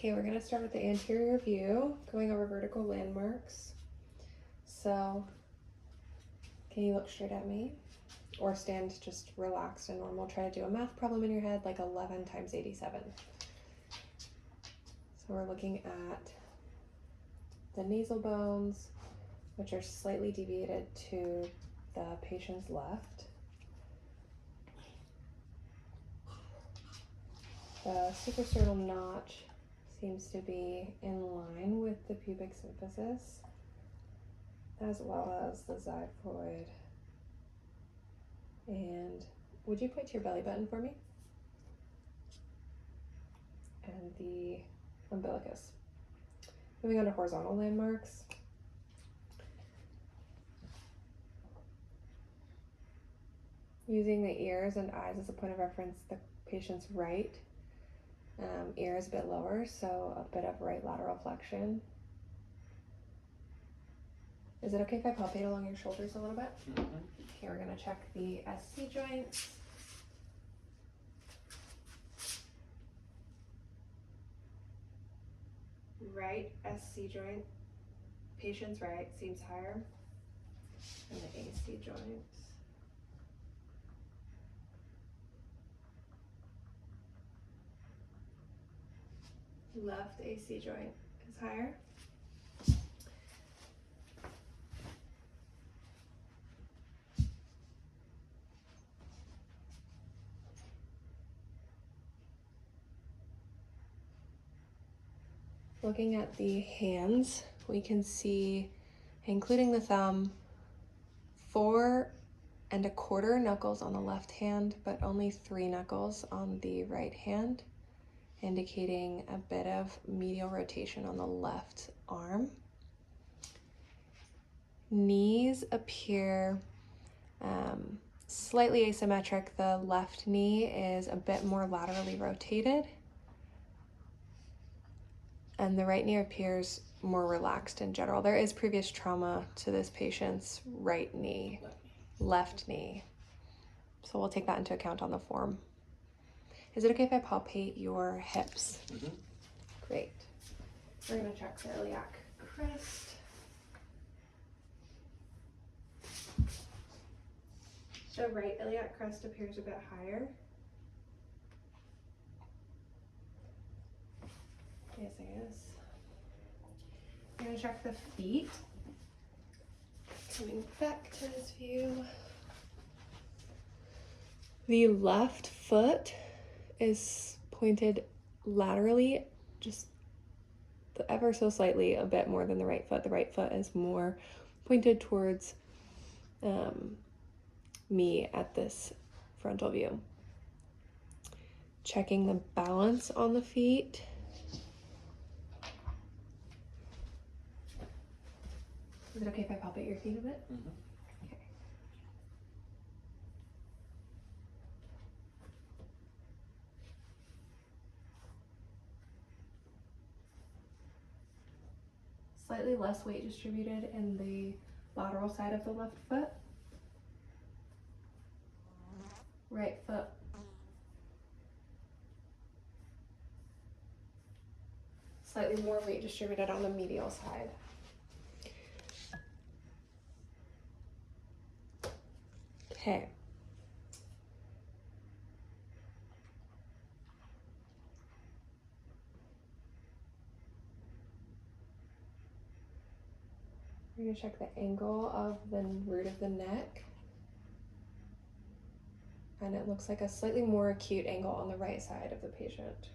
Okay, we're gonna start with the anterior view, going over vertical landmarks. So, can you look straight at me? Or stand just relaxed and normal. Try to do a math problem in your head, like 11 times 87. So we're looking at the nasal bones, which are slightly deviated to the patient's left. The suprasternal notch seems to be in line with the pubic symphysis, as well as the xiphoid. And would you point to your belly button for me? And the umbilicus. Moving on to horizontal landmarks. Using the ears and eyes as a point of reference, the patient's right ear is a bit lower, so a bit of right lateral flexion. Is it okay if I palpate along your shoulders a little bit? Mm-hmm. Okay, we're gonna check the SC joints. Right SC joint, patient's right, seems higher. And the AC joints. Left AC joint is higher. Looking at the hands, we can see, including the thumb, 4 1/4 knuckles on the left hand, but only 3 knuckles on the right hand, indicating a bit of medial rotation on the left arm. Knees appear slightly asymmetric. The left knee is a bit more laterally rotated, and the right knee appears more relaxed in general. There is previous trauma to this patient's right knee, left knee. So we'll take that into account on the form. Is it okay if I palpate your hips? Mm-hmm. Great. We're gonna check the iliac crest. The right iliac crest appears a bit higher. Yes, I guess. We're gonna check the feet. Coming back to this view. The left foot is pointed laterally, just ever so slightly a bit more than the right foot. The right foot is more pointed towards me at this frontal view. Checking the balance on the feet. Is it okay if I palpate your feet a bit? Mm-hmm. Okay. Slightly less weight distributed in the lateral side of the left foot. Right foot. Slightly more weight distributed on the medial side. Okay. We're going to check the angle of the root of the neck. And it looks like a slightly more acute angle on the right side of the patient.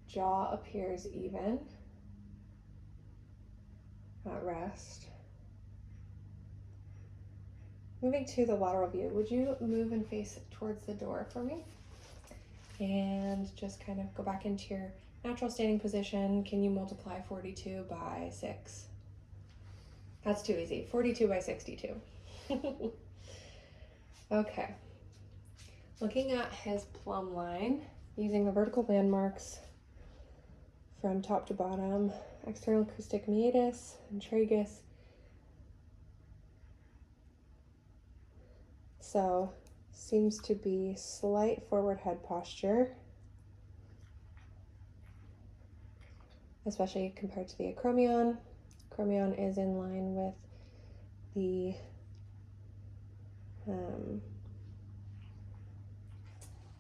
Jaw appears even at rest. Moving to the lateral view, would you move and face towards the door for me? And just kind of go back into your natural standing position. Can you multiply 42 by 6? That's too easy. 42 by 62. Okay. Looking at his plumb line, using the vertical landmarks from top to bottom, external acoustic meatus and tragus. So, seems to be slight forward head posture. especially compared to the acromion. Acromion is in line with the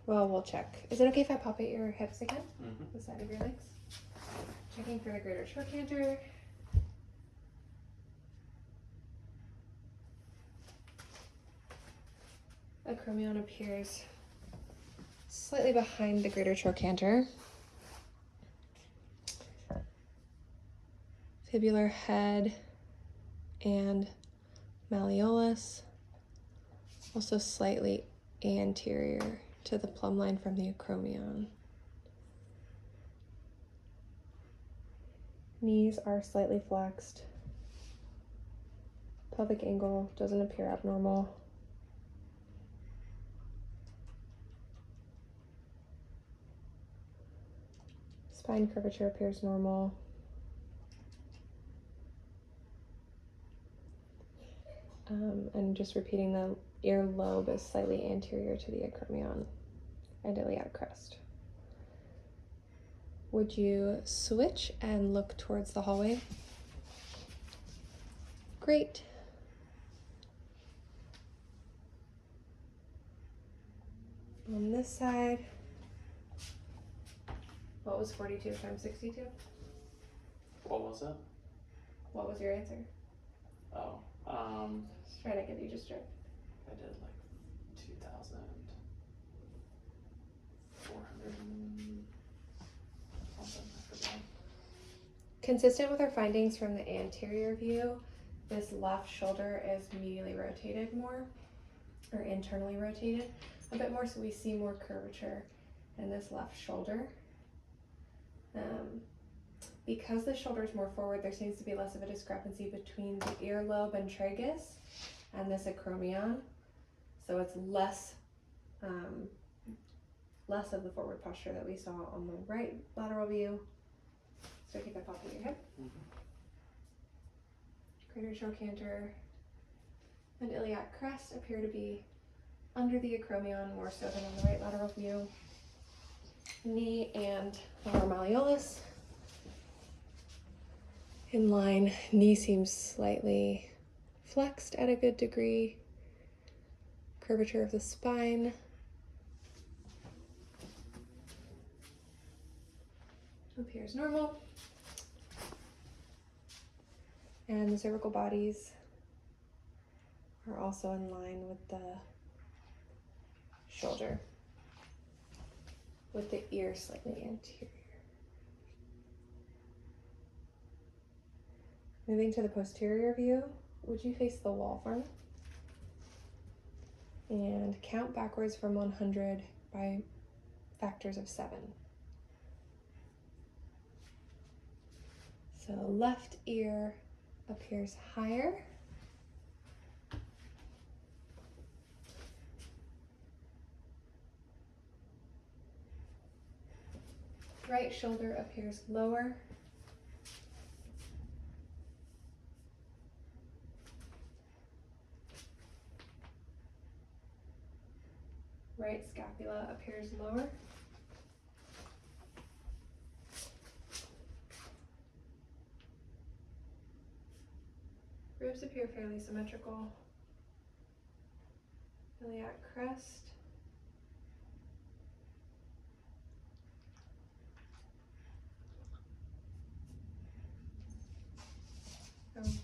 well, we'll check. Is it okay if I palpate your hips again? The side of your legs? Checking for the greater trochanter. Acromion appears slightly behind the greater trochanter. Fibular head and malleolus, also slightly anterior to the plumb line from the acromion. Knees are slightly flexed. Pelvic angle doesn't appear abnormal. Spine curvature appears normal. And just repeating, the earlobe is slightly anterior to the acromion and iliac crest. Would you switch and look towards the hallway? Great. On this side, what was 42 times 62? What was it? What was your answer? Oh, Just trying to give you just a... I did like 2,400 and something, I forgot. Consistent with our findings from the anterior view, this left shoulder is medially rotated more, or internally rotated a bit more, so we see more curvature in this left shoulder. Because the shoulder is more forward, there seems to be less of a discrepancy between the earlobe and tragus and this acromion, so it's less of the forward posture that we saw on the right lateral view. So keep that pop in your hip. Greater trochanter and iliac crest appear to be under the acromion more so than on the right lateral view. Knee and lower malleolus in line. Knee seems slightly flexed at a good degree. Curvature of the spine. Appears normal. And the cervical bodies are also in line with the shoulder, with the ear slightly anterior. Moving to the posterior view, would you face the wall for me? And count backwards from 100 by factors of 7. So left ear appears higher. Right shoulder appears lower. Right scapula appears lower. Ribs appear fairly symmetrical. Iliac crest.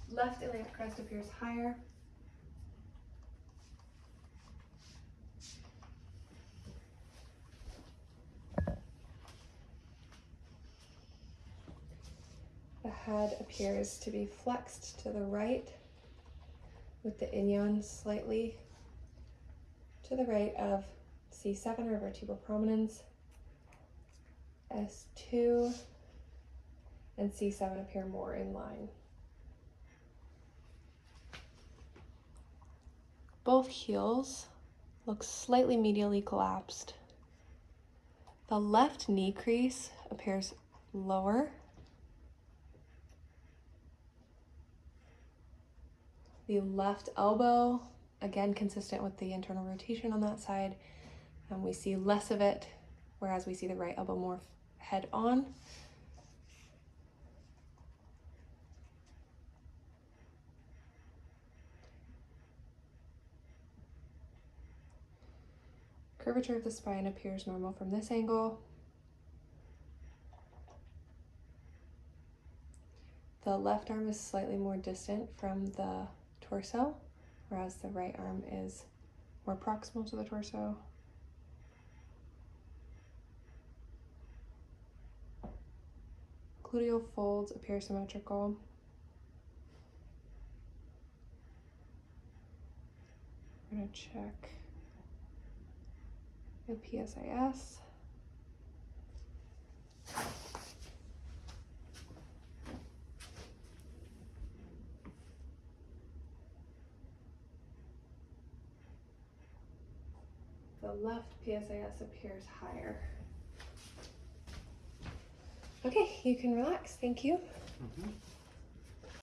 Left iliac crest appears higher. The head appears to be flexed to the right, with the inion slightly to the right of C7 or vertebral prominence. S2 and C7 appear more in line. Both heels look slightly medially collapsed. The left knee crease appears lower. The left elbow, again consistent with the internal rotation on that side, and we see less of it, whereas we see the right elbow more head on. Curvature of the spine appears normal from this angle. The left arm is slightly more distant from the torso, whereas the right arm is more proximal to the torso. Gluteal folds appear symmetrical. I'm going to check the PSIS. The left PSIS appears higher. Okay, you can relax. Thank you. Mhm.